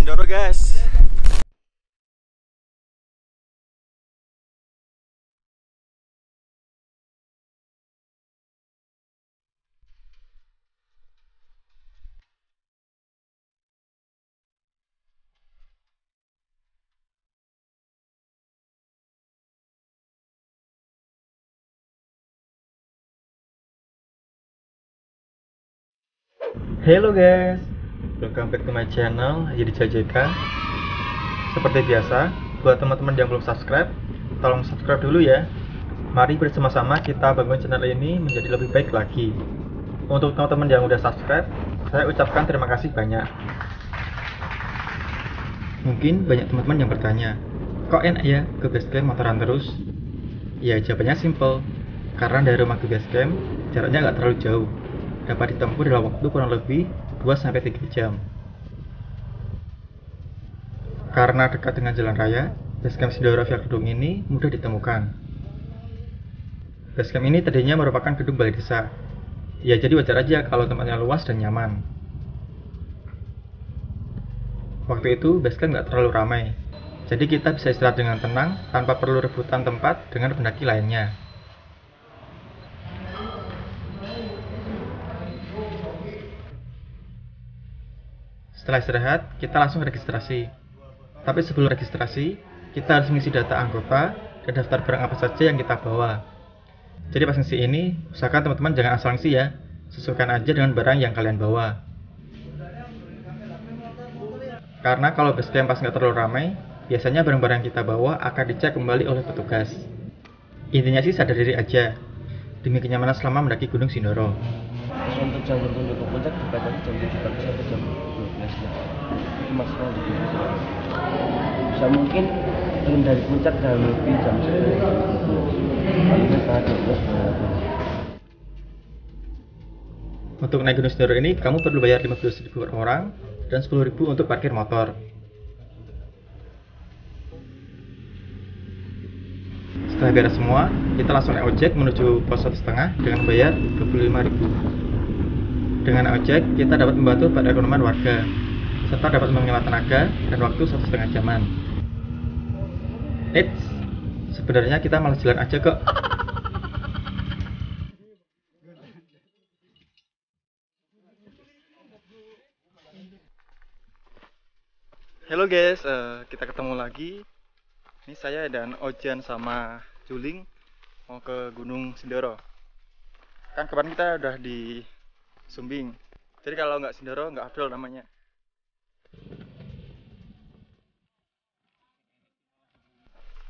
Sindoro guys. Hello guys, welcome back to my channel Jadi JJK. Seperti biasa, buat teman-teman yang belum subscribe, tolong subscribe dulu ya. Mari bersama-sama kita bangun channel ini menjadi lebih baik lagi. Untuk teman-teman yang udah subscribe, saya ucapkan terima kasih banyak. Mungkin banyak teman-teman yang bertanya, kok enak ya ke basecamp motoran terus? Ya jawabannya simple, karena dari rumah ke basecamp jaraknya nggak terlalu jauh, dapat ditempuh dalam waktu kurang lebih 2-3 jam. Karena dekat dengan jalan raya, basecamp Sindoro Via Gedung ini mudah ditemukan. Basecamp ini tadinya merupakan gedung balai desa. Ya jadi wajar aja kalau tempatnya luas dan nyaman. Waktu itu basecamp nggak terlalu ramai, jadi kita bisa istirahat dengan tenang tanpa perlu rebutan tempat dengan pendaki lainnya. Setelah istirahat, kita langsung registrasi. Tapi sebelum registrasi, kita harus mengisi data anggota dan daftar barang apa saja yang kita bawa. Jadi pas ngisi ini, usahakan teman-teman jangan asal ngisi ya. Sesuaikan aja dengan barang yang kalian bawa. Karena kalau basecamp pas nggak terlalu ramai, biasanya barang-barang yang kita bawa akan dicek kembali oleh petugas. Intinya sih sadar diri aja, demi kenyamanan selama mendaki Gunung Sindoro. Terus untuk jam tertentu ke puncak dibatasi jam 7 pagi sampai jam 12 malam. Itu maksimal di Gunung Sindoro. Bisa mungkin turun dari puncak dan lebih jam 11 jam 12. Palingnya setengah 12 berapa. Untuk naik Gunung Sindoro ini, kamu perlu bayar 15.000 per orang dan 10.000 untuk parkir motor. Setelah beres semua, kita langsung naik ojek menuju pos 1,5 dengan bayar 25.000. Dengan naik ojek, kita dapat membantu perekonomian warga, serta dapat menghemat tenaga dan waktu 1,5 jaman. Eits, sebenarnya kita malah jalan aja kok. Halo guys, kita ketemu lagi. Ini saya dan Ojan sama Juling mau ke Gunung Sindoro. Kan kemarin kita udah di Sumbing. Jadi kalau nggak Sindoro nggak afdol namanya.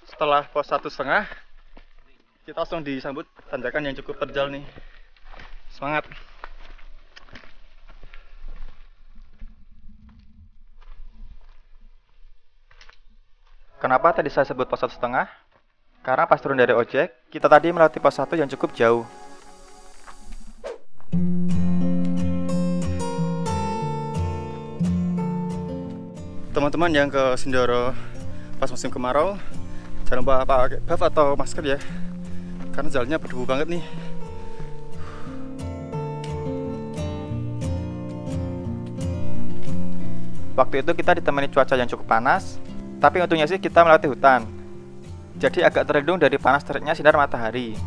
Setelah pos 1,5, kita langsung disambut tanjakan yang cukup terjal nih. Semangat! Kenapa tadi saya sebut pos 1,5? Karena pas turun dari ojek, kita tadi melewati pos 1 yang cukup jauh. Teman-teman yang ke Sindoro pas musim kemarau, jangan lupa pakai buff atau masker ya, karena jalannya berdebu banget nih. Waktu itu kita ditemani cuaca yang cukup panas, tapi untungnya sih kita melewati hutan, jadi agak terlindung dari panas teriknya sinar matahari.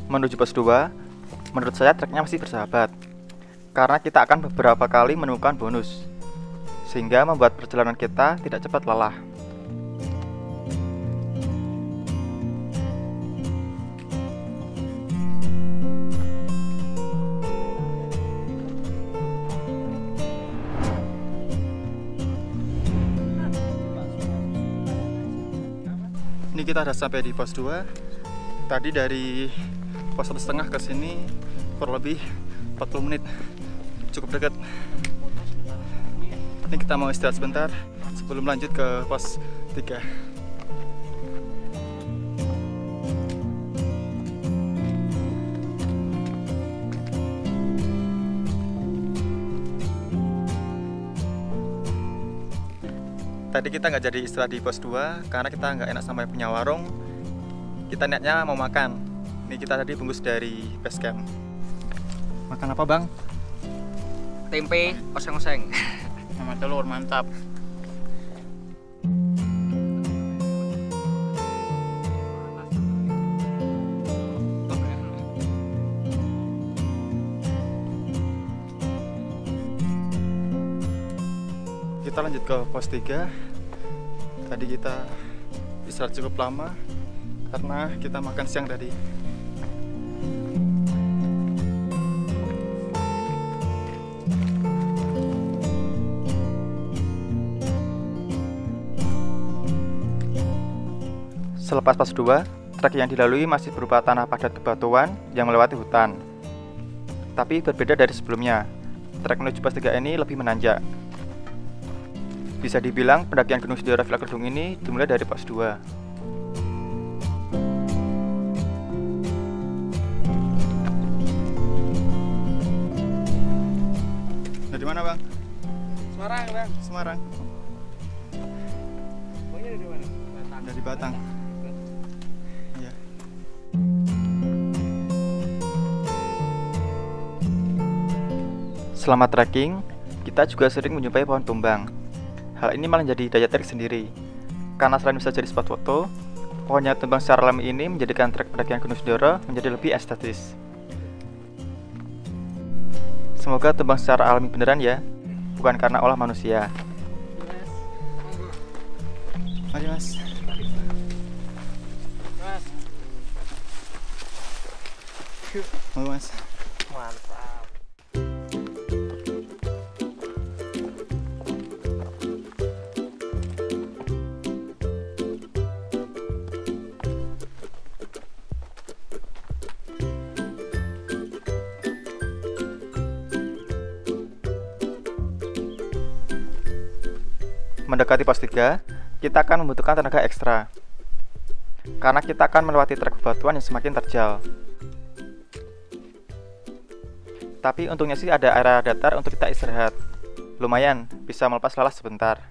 Menuju pos 2, menurut saya treknya masih bersahabat, karena kita akan beberapa kali menemukan bonus, sehingga membuat perjalanan kita tidak cepat lelah. Ini kita udah sampai di pos 2. Tadi dari pos 1,5 ke sini kurang lebih 40 menit. Cukup dekat. Ini kita mau istirahat sebentar sebelum lanjut ke pos 3. tadi kita nggak jadi istirahat di pos 2 karena kita nggak enak sampai punya warung. Kita niatnya mau makan. Ini kita tadi bungkus dari base camp. Makan apa bang? Tempe oseng-oseng. Sama telur, mantap. Kita lanjut ke pos 3. Tadi kita istirahat cukup lama karena kita makan siang tadi. Selepas pos 2, trek yang dilalui masih berupa tanah padat bebatuan yang melewati hutan. Tapi berbeda dari sebelumnya, trek menuju pos 3 ini lebih menanjak. Bisa dibilang pendakian Gunung Sindoro Villa Kedung ini dimulai dari pos 2. Dari mana bang? Semarang, Bang. Semarang. Pokoknya dari mana? Batang. Dari Batang. Iya. Selama trekking, kita juga sering menjumpai pohon tumbang. Hal ini malah jadi daya tarik sendiri. Karena selain bisa jadi spot foto, pohonnya tumbang secara alami ini menjadikan trek pendakian Gunung Sindoro menjadi lebih estetis. Semoga tumbang secara alami beneran ya, bukan karena olah manusia. Mari mas. Mas. Mau mas. Mantap. Mendekati pos 3, kita akan membutuhkan tenaga ekstra. Karena kita akan melewati trek bebatuan yang semakin terjal. Tapi untungnya sih ada area datar untuk kita istirahat. Lumayan, bisa melepas lelah sebentar.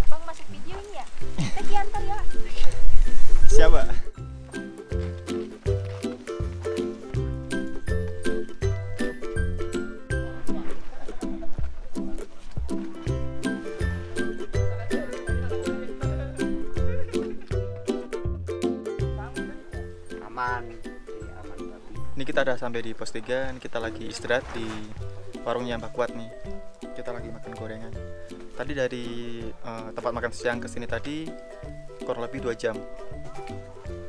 Bang masuk video ini ya? Kita diantar ya. Siapa? Aman. Iya, aman tapi. Ini kita udah sampai di pos 3, kita lagi istirahat di warungnya Mbak Kuat nih. Kita lagi makan gorengan. Tadi dari tempat makan siang ke sini tadi kurang lebih 2 jam.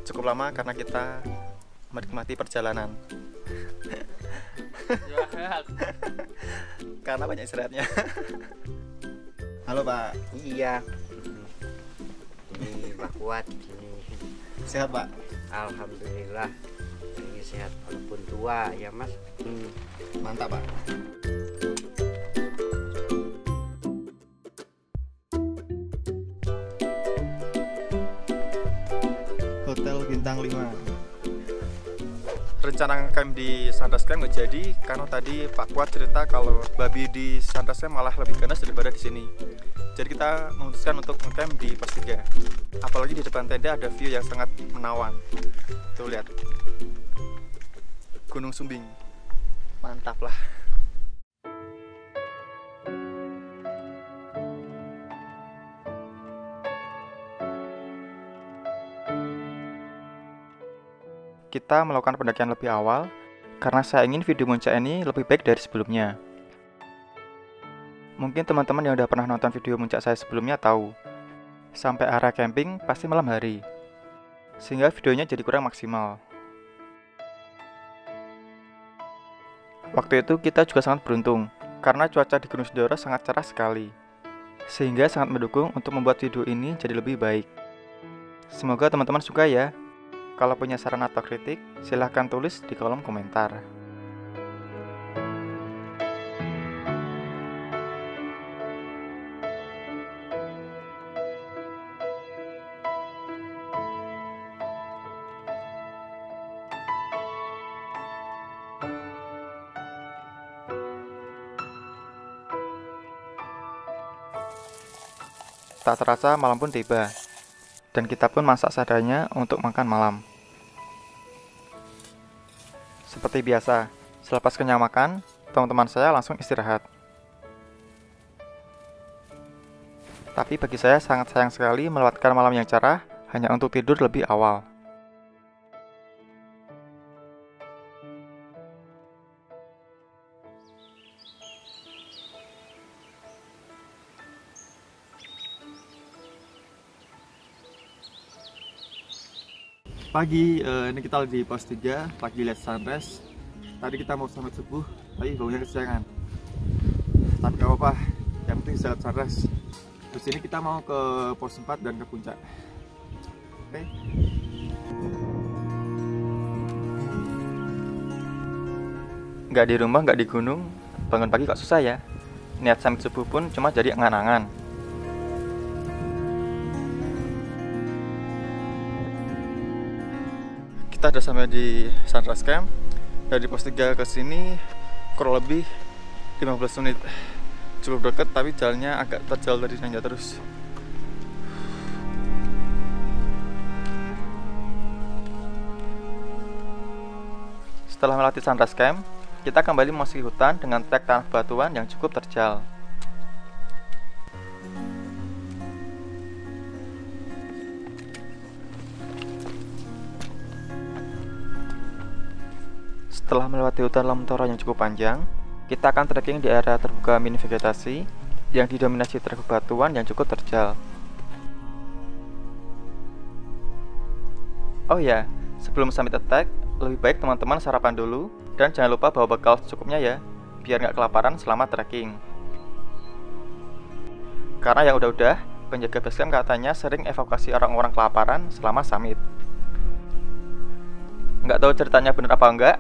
Cukup lama karena kita menikmati perjalanan. Karena banyak istirahatnya. Halo Pak, Iya. Ini Mbak Kuat ini. sehat Pak? Alhamdulillah. Ini sehat walaupun tua ya, Mas. Mantap Pak. Hotel Bintang 5. Rencana camp di Sunrise Camp nggak jadi karena tadi Pak Kuat cerita kalau babi di Sunrise Camp malah lebih ganas daripada di sini. Jadi kita memutuskan untuk camp di pos 3. Apalagi di depan tenda ada view yang sangat menawan. Tuh lihat. Gunung Sumbing. Mantap lah. Kita melakukan pendakian lebih awal karena saya ingin video puncak ini lebih baik dari sebelumnya. Mungkin teman-teman yang udah pernah nonton video puncak saya sebelumnya tahu, sampai area camping pasti malam hari, sehingga videonya jadi kurang maksimal. Waktu itu kita juga sangat beruntung, karena cuaca di Gunung Sindoro sangat cerah sekali, sehingga sangat mendukung untuk membuat video ini jadi lebih baik. Semoga teman-teman suka ya. Kalau punya saran atau kritik, silahkan tulis di kolom komentar. Tak terasa malam pun tiba, dan kita pun masak seadanya untuk makan malam. Seperti biasa, selepas kenyang makan, teman-teman saya langsung istirahat. Tapi bagi saya sangat sayang sekali melewatkan malam yang cerah hanya untuk tidur lebih awal. Pagi, ini kita lagi di pos 3, lagi lihat sunrise. Tadi kita mau sampai subuh, tapi bangunnya kesiangan. Tapi gak apa-apa, yang penting bisa lihat sunrise. Terus ini kita mau ke pos 4 dan ke puncak. Oke. Nggak di rumah, nggak di gunung, bangun pagi kok susah ya. Niat sampai subuh pun cuma jadi angan-angan. Kita udah sampai di sunrise camp. Dari pos 3 ke sini kurang lebih 15 menit. Cukup deket, tapi jalannya agak terjal dari nanjak terus. Setelah melatih sunrise camp, kita kembali memasuki hutan dengan trek tanah batuan yang cukup terjal. Setelah melewati hutan Lamtoro yang cukup panjang, kita akan trekking di area terbuka mini vegetasi yang didominasi trek batuan yang cukup terjal. Oh ya, sebelum summit attack, lebih baik teman-teman sarapan dulu dan jangan lupa bawa bekal secukupnya ya, biar nggak kelaparan selama trekking. Karena yang udah-udah, penjaga base camp katanya sering evakuasi orang-orang kelaparan selama summit. Nggak tahu ceritanya bener apa enggak,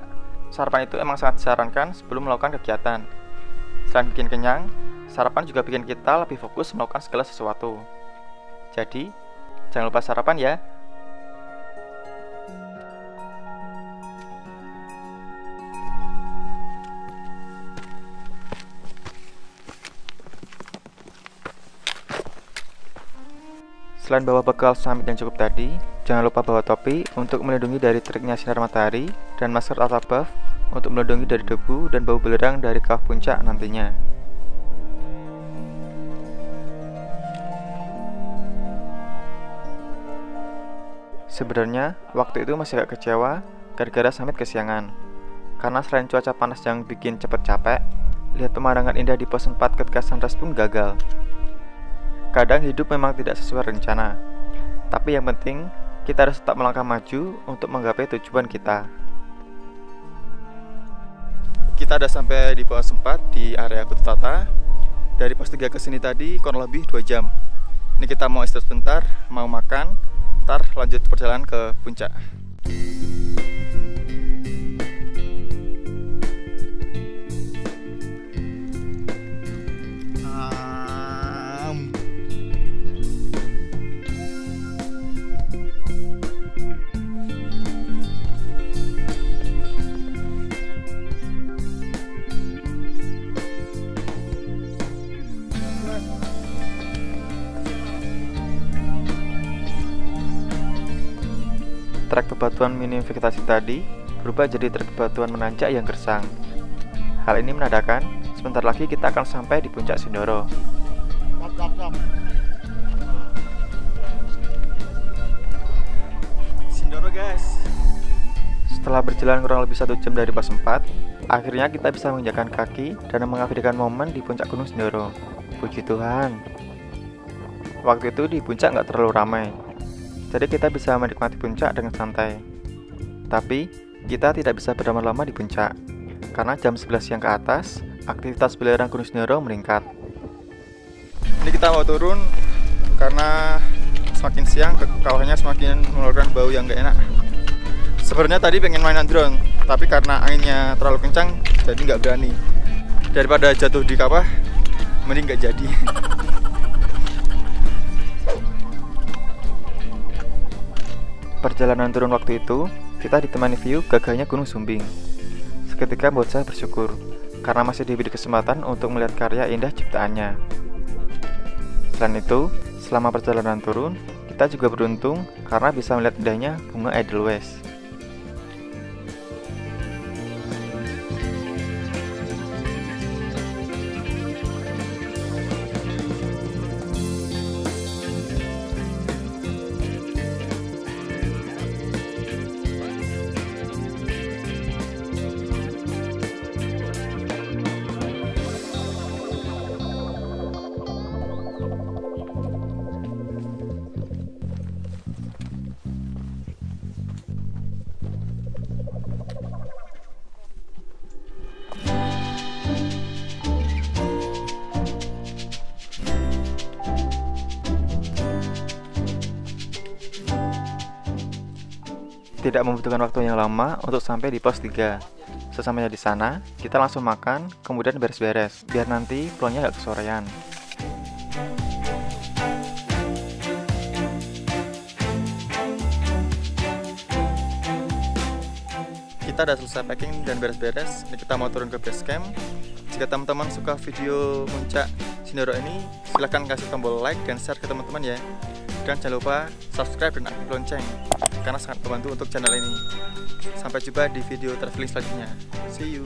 sarapan itu emang sangat disarankan sebelum melakukan kegiatan. Selain bikin kenyang, sarapan juga bikin kita lebih fokus melakukan segala sesuatu. Jadi, jangan lupa sarapan ya. Selain bawa bekal summit yang cukup tadi, jangan lupa bawa topi untuk melindungi dari teriknya sinar matahari dan masker ultra buff untuk melindungi dari debu dan bau belerang dari kawah puncak nantinya. Sebenarnya, waktu itu masih agak kecewa gara-gara summit kesiangan. Karena selain cuaca panas yang bikin cepet capek, lihat pemandangan indah di pos 4 ketika sunrise pun gagal. Kadang hidup memang tidak sesuai rencana, tapi yang penting kita harus tetap melangkah maju untuk menggapai tujuan kita. Kita udah sampai di pos 4 di area Kututata. Dari pos 3 ke sini tadi kurang lebih 2 jam. Ini kita mau istirahat sebentar, mau makan, ntar lanjut perjalanan ke puncak. Trek bebatuan mini vegetasi tadi berubah jadi trek bebatuan menanjak yang gersang. Hal ini menandakan sebentar lagi kita akan sampai di puncak Sindoro. Sindoro guys. Setelah berjalan kurang lebih 1 jam dari pos 4, akhirnya kita bisa menginjakkan kaki dan mengabadikan momen di puncak Gunung Sindoro. Puji Tuhan. Waktu itu di puncak nggak terlalu ramai, jadi kita bisa menikmati puncak dengan santai. Tapi, kita tidak bisa berlama-lama di puncak, karena jam 11 siang ke atas, aktivitas belerang Gunung Sindoro meningkat. Ini kita mau turun karena semakin siang kawahnya semakin mengeluarkan bau yang gak enak. Sebenarnya tadi pengen mainan drone, tapi karena anginnya terlalu kencang, jadi nggak berani. Daripada jatuh di kawah, mending nggak jadi. Perjalanan turun waktu itu, kita ditemani view gagahnya Gunung Sumbing. Seketika buat saya bersyukur, karena masih diberi kesempatan untuk melihat karya indah ciptaannya. Selain itu, selama perjalanan turun, kita juga beruntung karena bisa melihat indahnya bunga Edelweiss. Tidak membutuhkan waktu yang lama untuk sampai di pos 3. Sesampainya di sana, kita langsung makan, kemudian beres-beres, biar nanti pulangnya gak kesorean. Kita udah selesai packing dan beres-beres. Ini kita mau turun ke base camp. Jika teman-teman suka video Puncak Sindoro ini, silahkan kasih tombol like dan share ke teman-teman ya. Dan jangan lupa subscribe dan aktif lonceng, karena sangat membantu untuk channel ini. Sampai jumpa di video traveling selanjutnya. See you.